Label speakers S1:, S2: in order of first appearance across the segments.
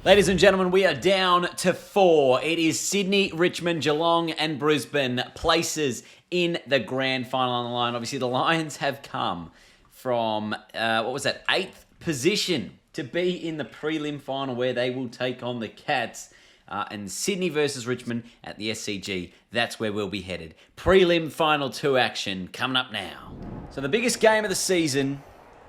S1: Ladies and gentlemen, we are down to 4. It is Sydney, Richmond, Geelong and Brisbane places in the grand final on the line. Obviously, the Lions have come from, 8th position to be in the prelim final where they will take on the Cats. And Sydney versus Richmond at the SCG, that's where we'll be headed. Prelim Final 2 action coming up now. So the biggest game of the season,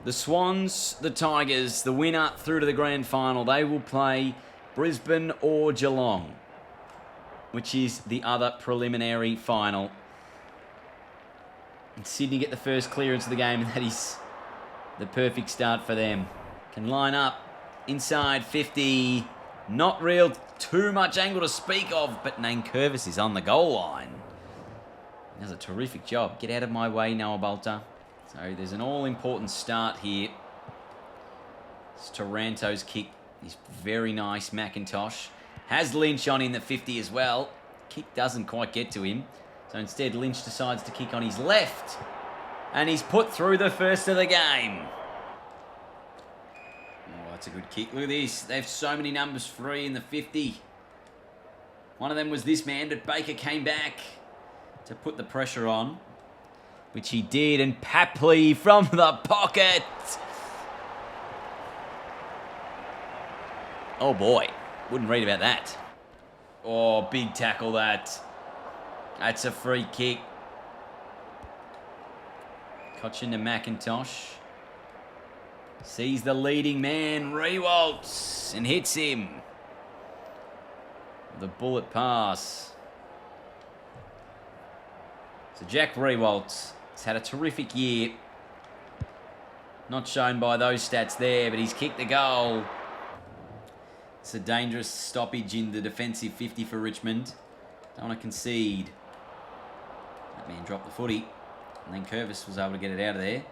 S1: the Swans, the Tigers, the winner through to the grand final, they will play Brisbane or Geelong, which is the other preliminary final. And Sydney get the first clearance of the game, and that is the perfect start for them. Can line up inside 50. Not real too much angle to speak of, but Nankervis is on the goal line. He does a terrific job. Get out of my way, Noah Bolter. So there's an all-important start here. It's Taranto's kick. He's very nice, McIntosh. Has Lynch on in the 50 as well. Kick doesn't quite get to him. So instead, Lynch decides to kick on his left. And he's put through the first of the game. Oh, that's a good kick. Look at this. They have so many numbers free in the 50. One of them was this man, but Baker came back to put the pressure on, which he did, and Papley from the pocket. Oh boy, wouldn't read about that. Oh, big tackle that. That's a free kick. Cochin to McIntosh. Sees the leading man, Rewalts, and hits him. The bullet pass. So Jack Rewalts has had a terrific year. Not shown by those stats there, but he's kicked the goal. It's a dangerous stoppage in the defensive 50 for Richmond. Don't want to concede. That man dropped the footy. And then Curvis was able to get it out of there.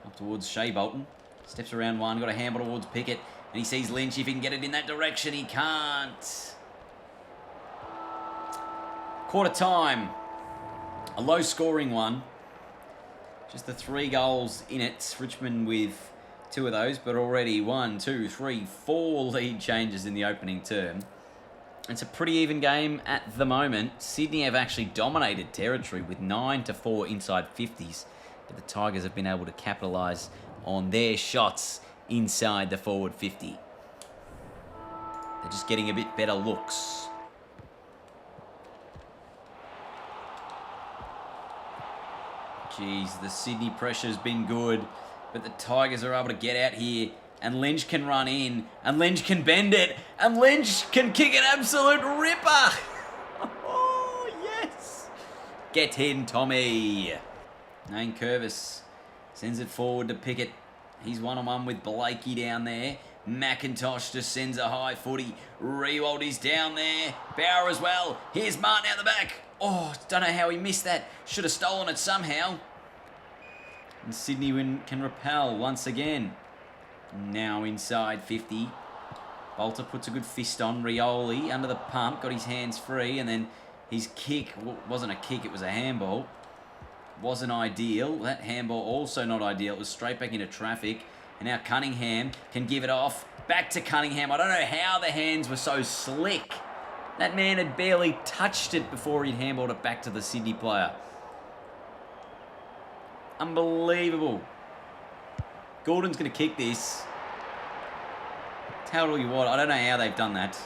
S1: Up towards Shea Bolton. Steps around one, got a handball towards Pickett. And he sees Lynch. If he can get it in that direction, he can't. Quarter time. A low-scoring one. Just the 3 goals in it. Richmond with 2 of those, but already 1, 2, 3, 4 lead changes in the opening term. It's a pretty even game at the moment. Sydney have actually dominated territory with 9-4 inside 50s, but the Tigers have been able to capitalise on their shots inside the forward 50. They're just getting a bit better looks. Jeez, the Sydney pressure's been good, but the Tigers are able to get out here, and Lynch can run in, and Lynch can bend it, and Lynch can kick an absolute ripper. Oh, yes. Get in, Tommy. Nankervis sends it forward to Pickett. He's one-on-one with Blakey down there. McIntosh just sends a high footy. Rewald is down there. Bauer as well. Here's Martin out the back. Oh, don't know how he missed that. Should have stolen it somehow. And Sydney can repel once again. Now inside 50. Bolter puts a good fist on. Rioli under the pump. Got his hands free. And then his kick wasn't a kick. It was a handball. Wasn't ideal. That handball also not ideal. It was straight back into traffic. And now Cunningham can give it off. Back to Cunningham. I don't know how the hands were so slick. That man had barely touched it before he'd handballed it back to the Sydney player. Unbelievable. Gordon's going to kick this. Tell you what, I don't know how they've done that.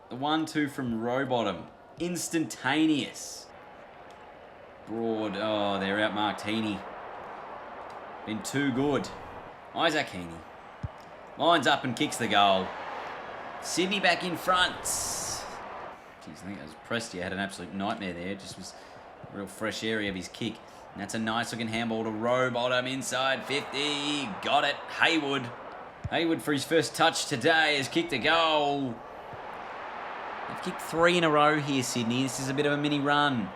S1: The 1-2 from Rowbottom. Instantaneous. Broad. Oh, they're outmarked Heaney. Been too good. Isaac Heaney. Lines up and kicks the goal. Sydney back in front. Jeez, I think it was Prestia had an absolute nightmare there. It just was a real fresh area of his kick. And that's a nice looking handball to Rowbottom inside 50. Got it. Haywood. Haywood for his first touch today has kicked a goal. They've kicked 3 in a row here, Sydney. This is a bit of a mini run.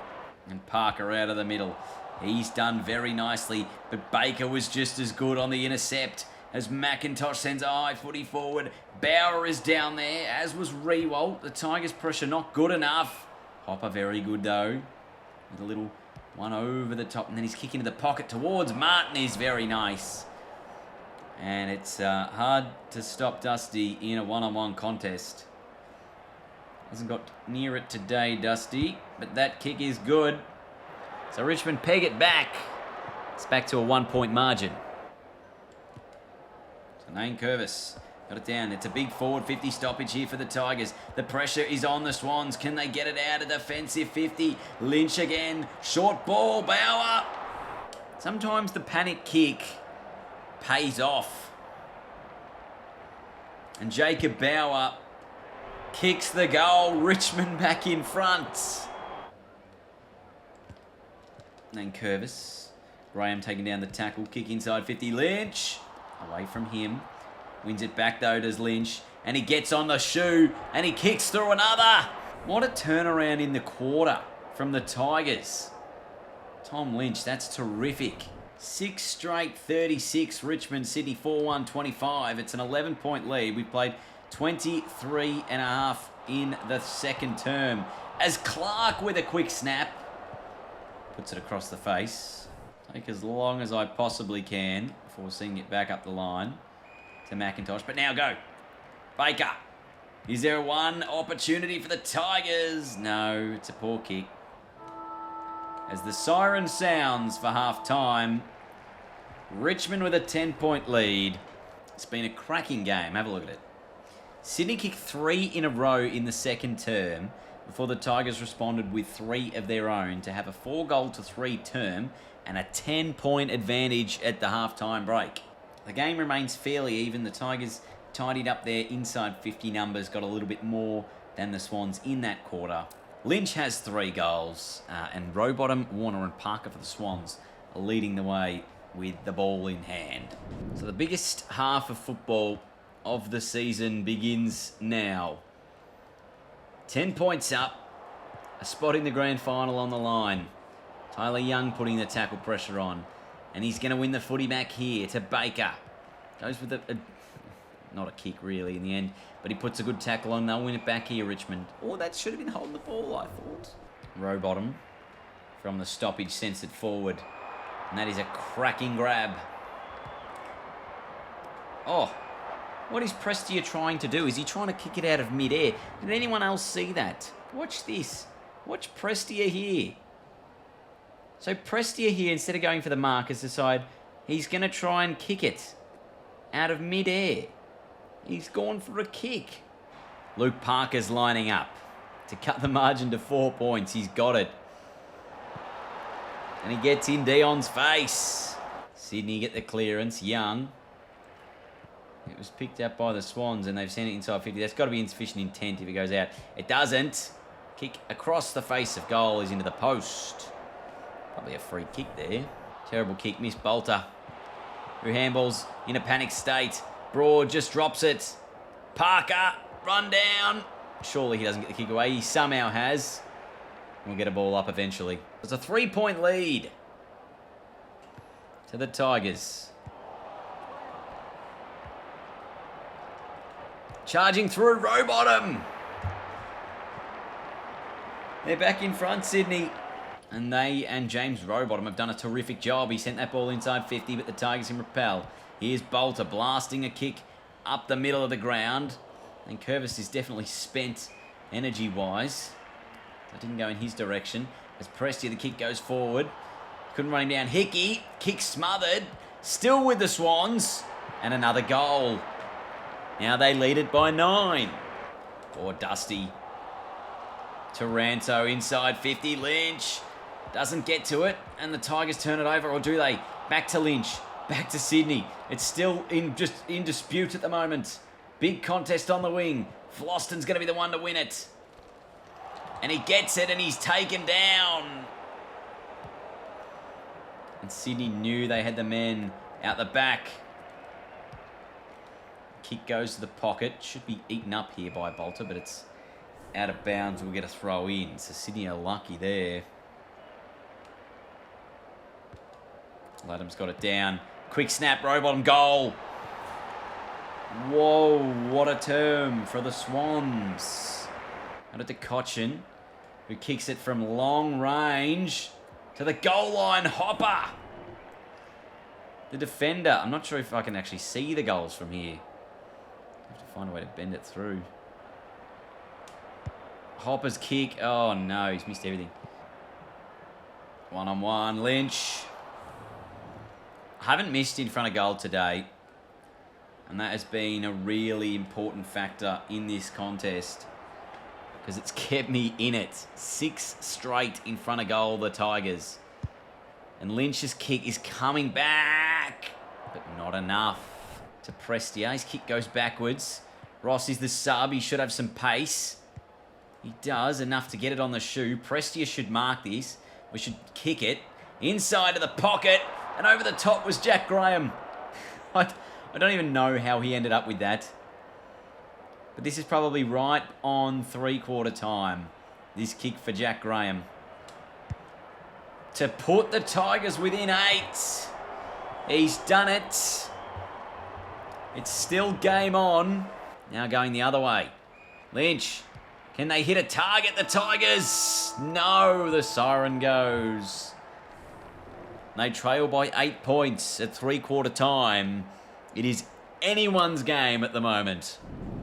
S1: And Parker out of the middle. He's done very nicely, but Baker was just as good on the intercept as McIntosh sends a high footy forward. Bauer is down there, as was Rewalt. The Tigers' pressure not good enough. Hopper very good though. With a little one over the top, and then he's kicking to the pocket towards Martin is very nice. And it's hard to stop Dusty in a one-on-one contest. Hasn't got near it today, Dusty, but that kick is good. So Richmond peg it back. It's back to a 1-point margin. So Nain Curvis got it down. It's a big forward 50 stoppage here for the Tigers. The pressure is on the Swans. Can they get it out of defensive 50? Lynch again. Short ball. Bauer. Sometimes the panic kick pays off. And Jacob Bauer kicks the goal. Richmond back in front. Then Curvis. Graham taking down the tackle. Kick inside 50. Lynch. Away from him. Wins it back though, does Lynch. And he gets on the shoe. And he kicks through another. What a turnaround in the quarter from the Tigers. Tom Lynch, that's terrific. 6 straight 36. Richmond City 4-1-25. It's an 11-point lead. We've played 23 and a half in the second term. As Clark with a quick snap. Puts it across the face. Take as long as I possibly can before seeing it back up the line to McIntosh. But now go. Baker. Is there one opportunity for the Tigers? No, it's a poor kick. As the siren sounds for half-time, Richmond with a 10-point lead. It's been a cracking game. Have a look at it. Sydney kicked 3 in a row in the second term before the Tigers responded with 3 of their own to have a 4-goal-to-3 term and a 10-point advantage at the half-time break. The game remains fairly even. The Tigers tidied up their inside 50 numbers, got a little bit more than the Swans in that quarter. Lynch has 3 goals, and Rowbottom, Warner and Parker for the Swans are leading the way with the ball in hand. So the biggest half of football of the season begins now. 10 points up, a spot in the grand final on the line. Tyler Young putting the tackle pressure on, and he's going to win the footy back here to Baker. Goes with not a kick really in the end, but he puts a good tackle on. They'll win it back here, Richmond. Oh, that should have been holding the ball, I thought. Rowbottom from the stoppage sends it forward, and that is a cracking grab. Oh, what is Prestia trying to do? Is he trying to kick it out of mid-air? Did anyone else see that? Watch this. Watch Prestia here. So Prestia here, instead of going for the mark, has decided he's going to try and kick it out of mid-air. He's gone for a kick. Luke Parker's lining up to cut the margin to 4 points. He's got it. And he gets in Dion's face. Sydney get the clearance. Young. It was picked up by the Swans and they've sent it inside 50. That's got to be insufficient intent if it goes out. It doesn't. Kick across the face of goal is into the post. Probably a free kick there. Terrible kick. Miss Bolter, who handballs in a panic state. Broad just drops it. Parker, run down. Surely he doesn't get the kick away. He somehow has. We'll get a ball up eventually. It's a 3-point lead to the Tigers. Charging through Rowbottom. They're back in front, Sydney. And they and James Rowbottom have done a terrific job. He sent that ball inside 50, but the Tigers can repel. Here's Bolter blasting a kick up the middle of the ground. And Curvis is definitely spent energy-wise. That didn't go in his direction. As Prestia, the kick goes forward. Couldn't run him down. Hickey, kick smothered. Still with the Swans. And another goal. Now they lead it by 9. Or Dusty. Taranto inside 50. Lynch doesn't get to it. And the Tigers turn it over. Or do they? Back to Lynch. Back to Sydney. It's still in dispute at the moment. Big contest on the wing. Floston's going to be the one to win it. And he gets it and he's taken down. And Sydney knew they had the men out the back. Kick goes to the pocket. Should be eaten up here by Bolter, but it's out of bounds. We'll get a throw in. So Sydney are lucky there. Ladham's got it down. Quick snap, Rowbottom goal. Whoa, what a term for the Swans. Out to Cochin, who kicks it from long range to the goal line. Hopper. The defender. I'm not sure if I can actually see the goals from here. I have to find a way to bend it through. Hopper's kick. Oh, no. He's missed everything. One-on-one. Lynch. I haven't missed in front of goal today. And that has been a really important factor in this contest. Because it's kept me in it. 6 straight in front of goal, the Tigers. And Lynch's kick is coming back. But not enough to Prestia. His kick goes backwards. Ross is the sub. He should have some pace. He does. Enough to get it on the shoe. Prestia should mark this. We should kick it. Inside of the pocket. And over the top was Jack Graham. I don't even know how he ended up with that. But this is probably right on 3/4 time. This kick for Jack Graham. To put the Tigers within 8. He's done it. It's still game on. Now going the other way. Lynch. Can they hit a target, the Tigers? No, the siren goes. They trail by 8 points at 3/4 time. It is anyone's game at the moment.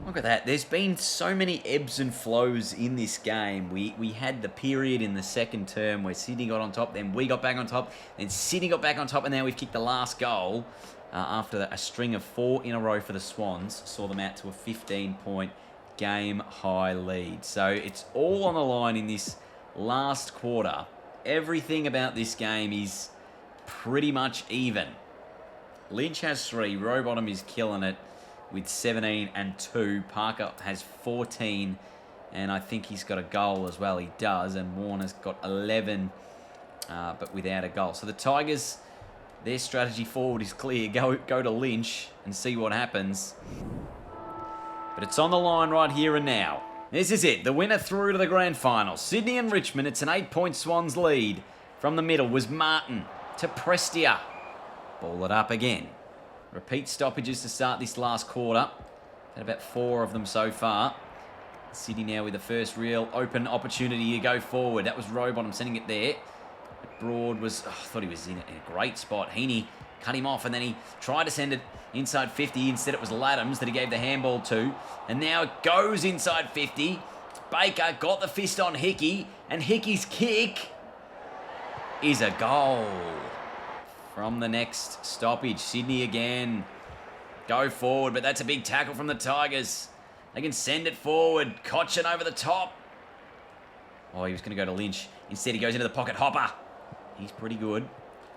S1: Look at that. There's been so many ebbs and flows in this game. We had the period in the second term where Sydney got on top, then we got back on top, then Sydney got back on top, and now we've kicked the last goal after a string of 4 in a row for the Swans. Saw them out to a 15-point game-high lead. So it's all on the line in this last quarter. Everything about this game is pretty much even. Lynch has 3. Rowbottom is killing it with 17 and 2. Parker has 14, and I think he's got a goal as well. He does, and Warner's got 11, but without a goal. So the Tigers, their strategy forward is clear. Go to Lynch and see what happens. But it's on the line right here and now. This is it. The winner through to the grand final. Sydney and Richmond. It's an 8-point Swans lead. From the middle was Martin to Prestia. Ball it up again. Repeat stoppages to start this last quarter. Had about 4 of them so far. Sydney now with the first real open opportunity to go forward. That was Rowbottom sending it there. Broad was, I thought he was in a great spot. Heaney cut him off, and then he tried to send it inside 50. Instead it was Laddams that he gave the handball to. And now it goes inside 50. Baker got the fist on Hickey, and Hickey's kick is a goal. From the next stoppage, Sydney again. Go forward, but that's a big tackle from the Tigers. They can send it forward. Cochin over the top. Oh, he was going to go to Lynch. Instead, he goes into the pocket. Hopper. He's pretty good.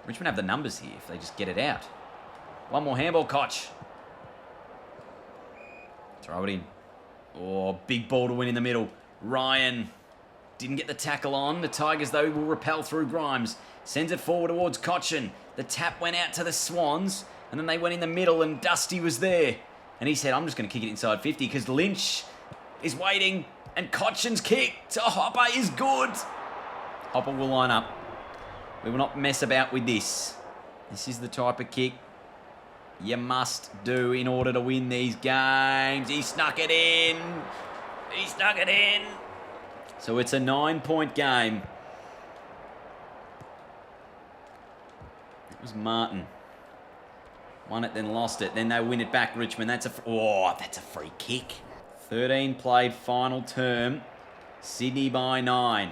S1: Richmond have the numbers here if they just get it out. One more handball, Koch. Throw it in. Oh, big ball to win in the middle. Ryan didn't get the tackle on. The Tigers, though, will repel through Grimes. Sends it forward towards Cochin. The tap went out to the Swans, and then they went in the middle, and Dusty was there. And he said, I'm just going to kick it inside 50 because Lynch is waiting, and Cochin's kick to Hopper is good. Hopper will line up. We will not mess about with this. This is the type of kick you must do in order to win these games. He snuck it in. He snuck it in. So it's a 9-point game. It was Martin. Won it, then lost it. Then they win it back, Richmond. That's a free kick. 13 played final term. Sydney by 9.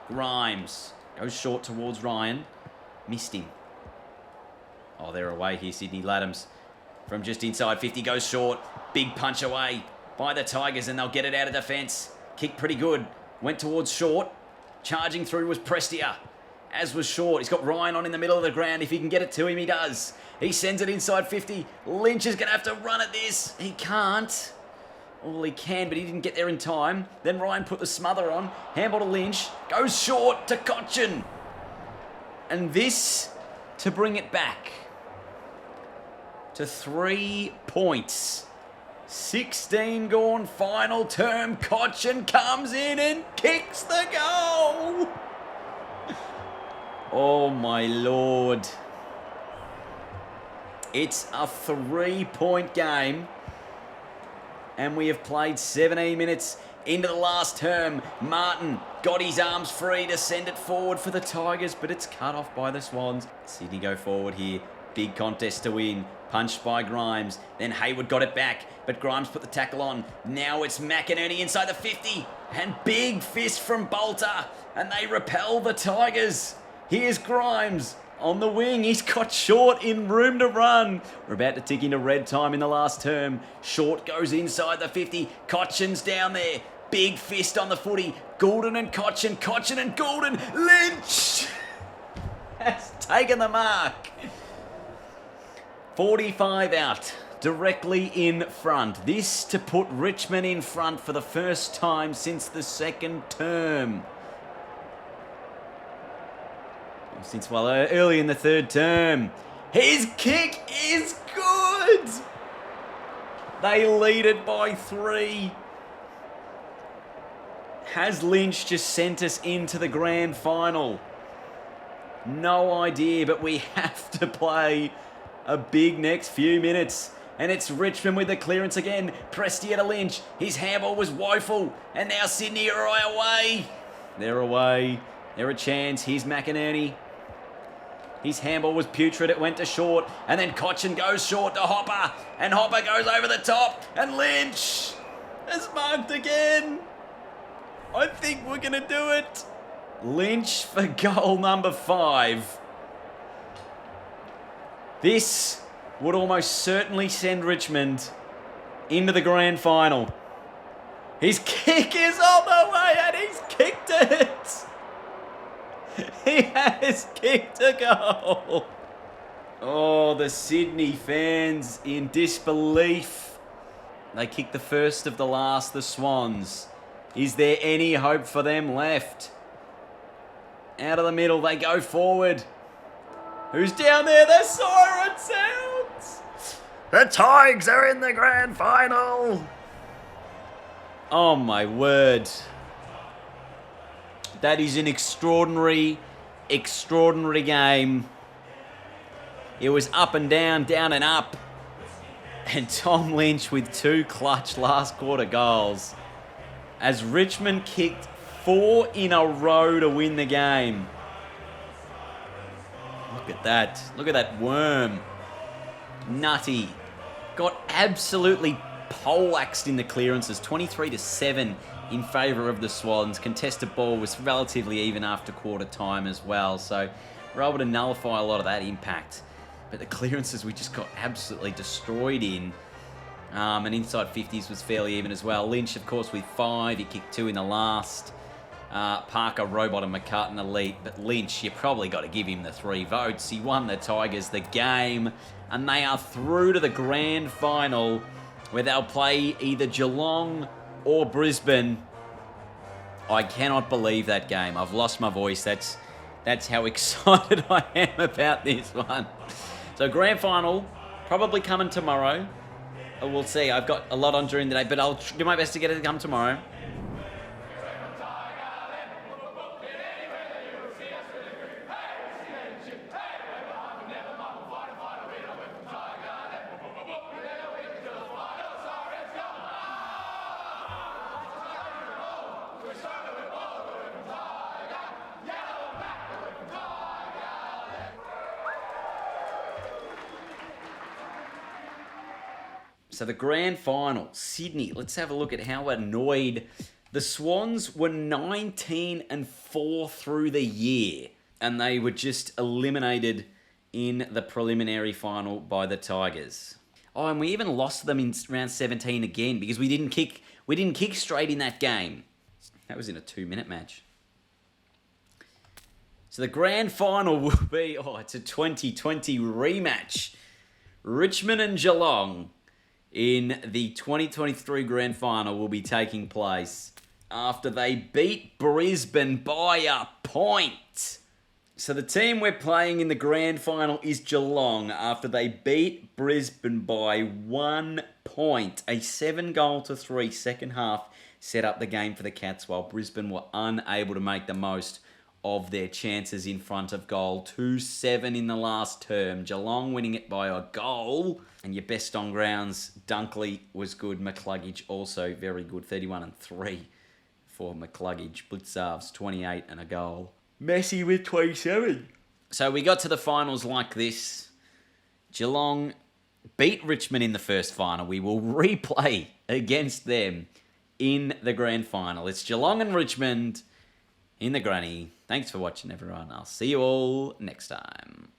S1: Grimes goes short towards Ryan. Missed him. Oh, they're away here, Sydney. Laddams from just inside 50 goes short. Big punch away by the Tigers, and they'll get it out of defence. Kicked pretty good. Went towards Short. Charging through was Prestia. As was Short. He's got Ryan on in the middle of the ground. If he can get it to him, he does. He sends it inside 50. Lynch is going to have to run at this. He can't. Well, he can, but he didn't get there in time. Then Ryan put the smother on. Handball to Lynch. Goes short to Cochin. And this to bring it back to 3 points. 16 gone final term. Cochin comes in and kicks the goal. Oh my Lord. It's a 3-point game. And we have played 17 minutes into the last term. Martin got his arms free to send it forward for the Tigers, but it's cut off by the Swans. Sydney go forward here. Big contest to win. Punched by Grimes. Then Hayward got it back, but Grimes put the tackle on. Now it's McInerney inside the 50. And big fist from Bolter. And they repel the Tigers. Here's Grimes on the wing. He's got Short in room to run. We're about to tick into red time in the last term. Short goes inside the 50. Cochin's down there. Big fist on the footy. Goulden and Cochin. Cochin and Goulden. Lynch has taken the mark. 45 out, directly in front. This to put Richmond in front for the first time since the second term. Early in the third term. His kick is good. They lead it by 3. Has Lynch just sent us into the grand final? No idea, but we have to play a big next few minutes. And it's Richmond with the clearance again. Presti to Lynch. His handball was woeful. And now Sydney are away. They're away. They're a chance. Here's McInerney. His handball was putrid. It went to Short. And then Cochin goes short to Hopper. And Hopper goes over the top. And Lynch has marked again. I think we're going to do it. Lynch for goal number 5. This would almost certainly send Richmond into the grand final. His kick is on the way and he's kicked it. He has kicked a goal. Oh, the Sydney fans in disbelief. They kicked the first of the last, the Swans. Is there any hope for them left? Out of the middle, they go forward. Who's down there? The siren sounds. The Tigers are in the grand final. Oh my word. That is an extraordinary, extraordinary game. It was up and down, down and up. And Tom Lynch with 2 clutch last quarter goals. As Richmond kicked 4 in a row to win the game. Look at that. Look at that worm. Nutty. Got absolutely poleaxed in the clearances. 23-7 in favour of the Swans. Contested ball was relatively even after quarter time as well. So we're able to nullify a lot of that impact. But the clearances we just got absolutely destroyed in. And inside 50s was fairly even as well. Lynch, of course, with 5. He kicked 2 in the last. Parker, Robot and McCutton elite, but Lynch, you probably got to give him the 3 votes. He won the Tigers the game, and they are through to the grand final where they'll play either Geelong or Brisbane. I cannot believe that game. I've lost my voice. That's how excited I am about this one. So grand final, probably coming tomorrow. We'll see. I've got a lot on during the day, but I'll do my best to get it to come tomorrow. So the grand final, Sydney. Let's have a look at how annoyed. The Swans were 19-4 through the year, and they were just eliminated in the preliminary final by the Tigers. Oh, and we even lost them in round 17 again because we didn't kick straight in that game. That was in a 2-minute match. So the grand final will be, it's a 2020 rematch. Richmond and Geelong in the 2023 grand final will be taking place after they beat Brisbane by a point. So the team we're playing in the grand final is Geelong after they beat Brisbane by 1 point. A 7-3 second half set up the game for the Cats while Brisbane were unable to make the most of their chances in front of goal. 2-7 in the last term. Geelong winning it by a goal. And your best on grounds, Dunkley was good. McCluggage also very good. 31-3 for McCluggage. Blitzarves 28 and a goal. Messi with 27. So we got to the finals like this. Geelong beat Richmond in the first final. We will replay against them in the grand final. It's Geelong and Richmond in the granny. Thanks for watching, everyone. I'll see you all next time.